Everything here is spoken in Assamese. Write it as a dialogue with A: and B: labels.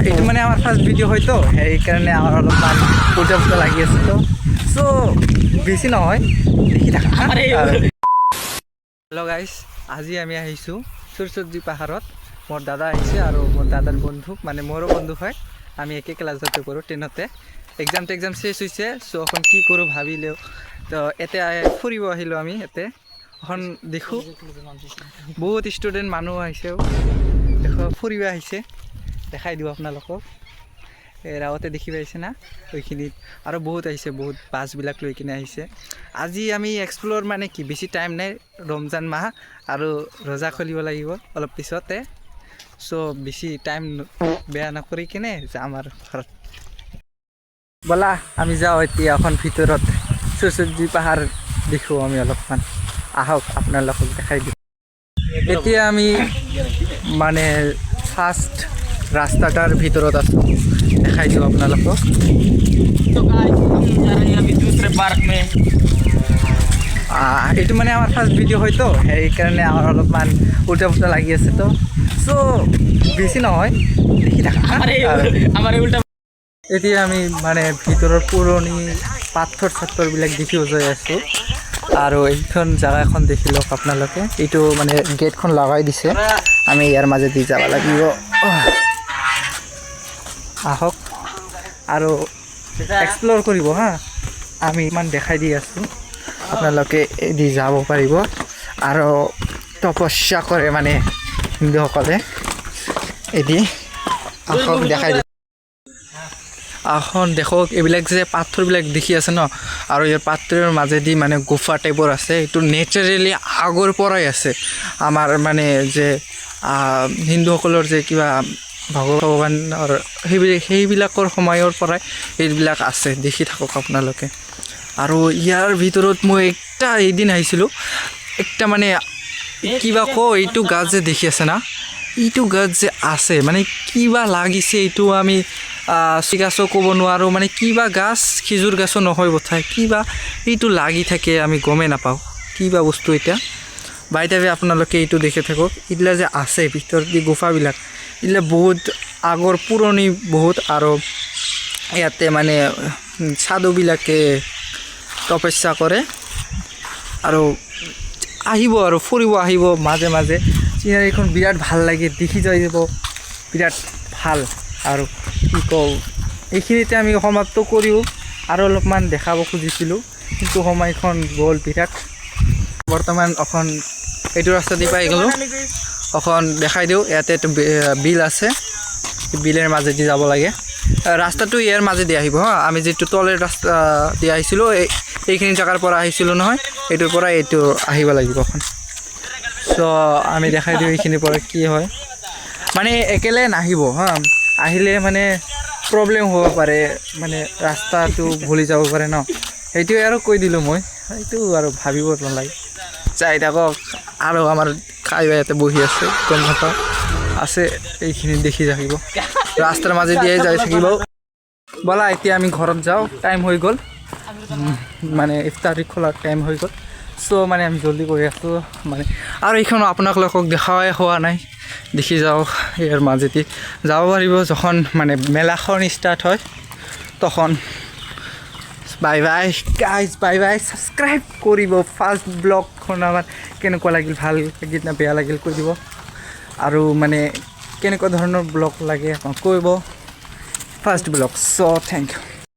A: এইটো মানে আমার ফার্স্ট ভিডিও হয়তো এই কারণে আমার অলপমান উল্টা পুল্টা লাগি আছে তো সো বেশি নহয় দেখি থাকা। হেল্ল' গাইজ, আজি আমি আহিছোঁ সুৰসজ্জী পাহাৰত। মোৰ দাদা আহিছে আৰু মোৰ দাদাৰ বন্ধু মানে মোৰো বন্ধু হয়। আমি একে ক্লাছতে কৰোঁ 10তে। এক্সাম শেষ হৈছে, চ' এখন কি কৰোঁ ভাবিলেও তো এতিয়া ফুৰিব আহিলোঁ আমি। ইয়াতে এখন দেখোঁ বহুত ষ্টুডেণ্ট মানুহ আহিছে, দেখো ফুৰিব আহিছে, দেখাই দিওঁ আপোনালোকক। ৰাৱতে দেখি পাইছে না ওইখিনিত আৰু বহুত আহিছে, বহুত বাছবিলাক লৈ কিনে আহিছে। আজি আমি এক্সপ্ল'ৰ মানে কি বেছি টাইম নাই, ৰমজান মাহ আৰু ৰোজা খুলিব লাগিব অলপ পিছতে। চ' বেছি টাইম বেয়া নকৰি কিনে যাম আৰু ঘৰত। ব'লা আমি যাওঁ এতিয়া এখন ভিতৰত সুৰসজ্জী পাহাৰ দেখোঁ আমি অলপমান। আহক আপোনালোকক দেখাই দিওঁ। এতিয়া আমি মানে ফাৰ্ষ্ট ৰাস্তাটাৰ ভিতৰত আছোঁ, দেখাই দিওঁ আপোনালোকক। এইটো মানে আমাৰ ফাৰ্ষ্ট ভিডিঅ' হয়তো সেইকাৰণে আমাৰ অলপমান উল্টা পুল্টা লাগি আছে তো চ' বেছি নহয় দেখি থাকা। এতিয়া আমি মানে ভিতৰৰ পুৰণি পাথৰ চাথৰবিলাক দেখিও যাই আছোঁ। আৰু এইখন জেগাখন দেখি লওক আপোনালোকে, এইটো মানে গেটখন লগাই দিছে, আমি ইয়াৰ মাজেদি যাব লাগিব। আহক আৰু এক্সপ্ল'ৰ কৰিব হা, আমি ইমান দেখাই দি আছোঁ, আপোনালোকে এদি যাব পাৰিব। আৰু তপস্যা কৰে মানে হিন্দুসকলে এদি। আহক দেখাই দিওঁ। এখন দেখক এইবিলাক যে পাথৰবিলাক দেখি আছে ন, আৰু ইয়াৰ পাথৰৰ মাজেদি মানে গুফা টাইপৰ আছে। এইটো নেচাৰেলি আগৰ পৰাই আছে। আমাৰ মানে যে হিন্দুসকলৰ যে কিবা ভগৱানৰ সেইবিলাকৰ সময়ৰ পৰাই এইবিলাক আছে, দেখি থাকক আপোনালোকে। আৰু ইয়াৰ ভিতৰত মই এদিন আহিছিলোঁ, একটা মানে কিবা এইটো গাছ যে দেখি আছে না, এইটো গাছ যে আছে মানে কিবা লাগিছে, এইটো আমি চিগাছো ক'ব নোৱাৰোঁ। মানে কিবা গাছ, খেজুৰ গাছো নহয় বোধহয়, কিবা এইটো লাগি থাকে, আমি গমেই নাপাওঁ কিবা বস্তু। এতিয়া বাইদেৱে আপোনালোকে এইটো দেখি থাকক, এইবিলাক যে আছে ভিতৰত দি গুফাবিলাক, এইবিলাক বহুত আগৰ পুৰণি বহুত। আৰু ইয়াতে মানে সাধুবিলাকে তপস্যা কৰে আৰু আহিব আৰু ফুৰিব আহিব মাজে মাজে। চিনাৰীখন বিৰাট ভাল লাগে, দেখি যাই যাব বিৰাট ভাল। আৰু কি কওঁ, এইখিনিতে আমি সমাপ্ত কৰিও আৰু অলপমান দেখাব খুজিছিলোঁ, কিন্তু সময়খন গ'ল বিৰাট। বৰ্তমান অখন এইটো ৰাস্তা দি পাই গ'লোঁ, অখন দেখাই দিওঁ। ইয়াতে এইটো বিল আছে, বিলৰ মাজেদি যাব লাগে। ৰাস্তাটো ইয়াৰ মাজেদি আহিব হা, আমি যিটো তলৰ ৰাস্তা দি আহিছিলোঁ এইখিনি জেগাৰ পৰা আহিছিলোঁ নহয়, এইটোৰ পৰা এইটো আহিব লাগিব এখন। চ' আমি দেখাই দিওঁ এইখিনিৰ পৰা কি হয়। মানে একেলগে নাহিব হা, আহিলে মানে প্ৰব্লেম হ'ব পাৰে, মানে ৰাস্তাটো ভুলি যাব পাৰে ন, সেইটোৱে আৰু কৈ দিলোঁ মই। সেইটো আৰু ভাবিব নালাগে, যাই থাকক। আৰু আমাৰ খাই ইয়াতে বহি আছে, গম নাপাওঁ আছে, এইখিনি দেখি থাকিব, ৰাস্তাৰ মাজেদিয়ে যাই থাকিব। ব'লা এতিয়া আমি ঘৰত যাওঁ, টাইম হৈ গ'ল, মানে ইফতাৰী খোলাৰ টাইম হৈ গ'ল। চ' মানে আমি জল্দি কৰি আছোঁ মানে। আৰু এইখনো আপোনালোকক দেখাই হোৱা নাই, দেখি যাওক। ইয়াৰ মাজেদি যাব পাৰিব যখন মানে মেলাখন ষ্টাৰ্ট হয় তখন। Bye bye guys, bye bye. Subscribe কৰিব। ফাৰ্ষ্ট ব্লগখন আমাৰ কেনেকুৱা লাগিল, ভাল লাগিল না বেয়া লাগিল কৈ দিব। আৰু মানে কেনেকুৱা ধৰণৰ ব্লগ লাগে কৈ দিব, ফাৰ্ষ্ট ব্লগ। চ' থেংক ইউ।